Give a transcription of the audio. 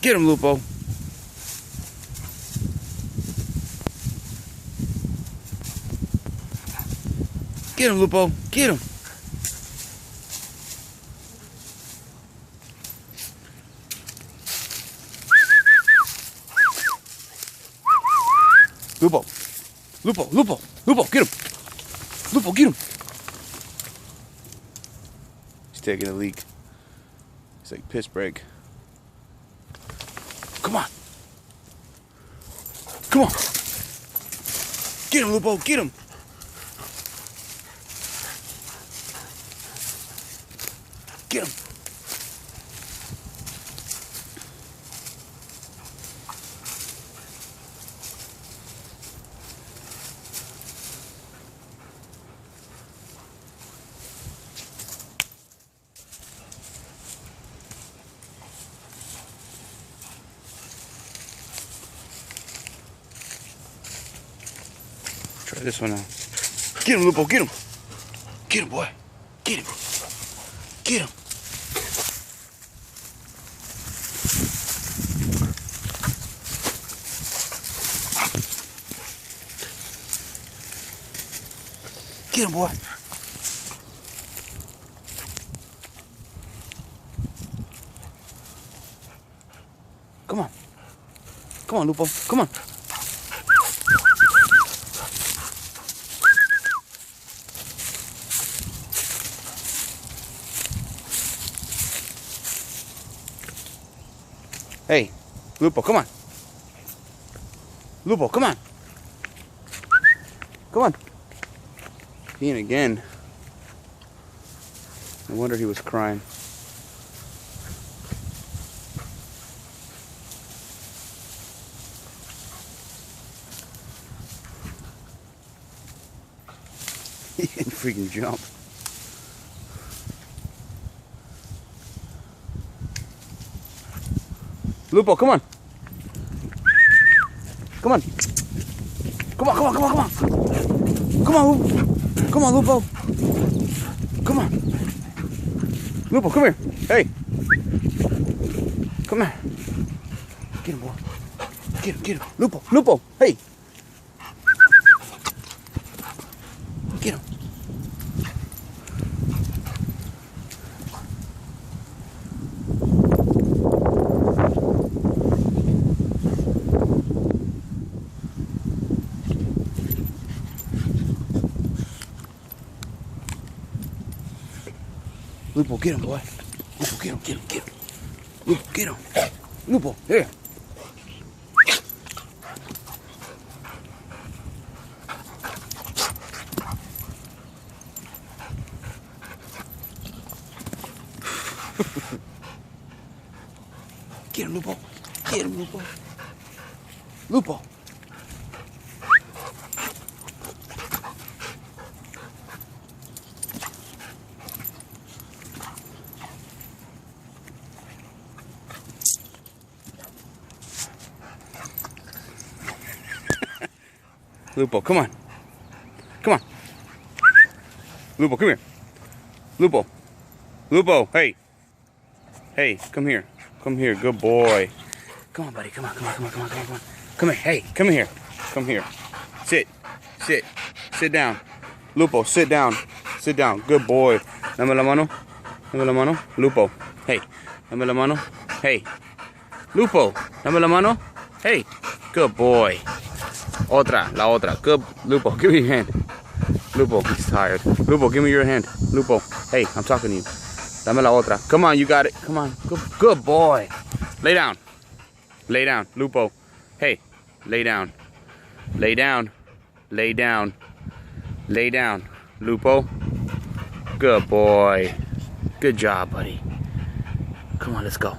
Get him, Lupo. Get him, Lupo. Get him. Lupo. Lupo. Lupo. Lupo. Get him. Lupo, get him. He's taking a leak. It's like piss break. Come on. Come on. Get him, Lupo. Get him. Get him. Try this one out. Get him, Lupo. Get him. Get him, boy. Get him. Get him. Get him, boy. Come on. Come on, Lupo. Come on. Hey, Lupo, come on. Lupo, come on. Come on. Peeing again. No wonder he was crying. He didn't freaking jump. Lupo, come on. Come on. Come on, come on, come on, come on. Come on, Lupo. Come on, Lupo. Come on. Lupo, come here. Hey. Come here. Get him, boy. Get him, get him. Lupo, Lupo. Hey. Get him. Lupo, get him, boy. Lupo, get him, get him, get him. Lupo, get him. Lupo, here. Get him, Lupo. Get him, Lupo. Lupo. Lupo, come on. Come on. Lupo, come here. Lupo. Lupo, hey. Hey, come here. Come here, good boy. Come on, buddy. Come on, come on, come on, come on, come on, come on. Come here. Hey, come here. Come here. Sit. Sit. Sit down. Lupo, sit down. Sit down. Good boy. Dame la mano. Dame la mano. Lupo. Hey. Dame la mano. Hey. Lupo. Dame la mano. Hey. Good boy. Otra. La otra. Good. Lupo, give me your hand. Lupo, he's tired. Lupo, give me your hand. Lupo. Hey, I'm talking to you. Dame la otra. Come on, you got it. Come on. Good boy. Lay down. Lay down. Lupo. Hey. Lay down. Lay down. Lay down. Lay down. Lupo. Good boy. Good job, buddy. Come on, let's go.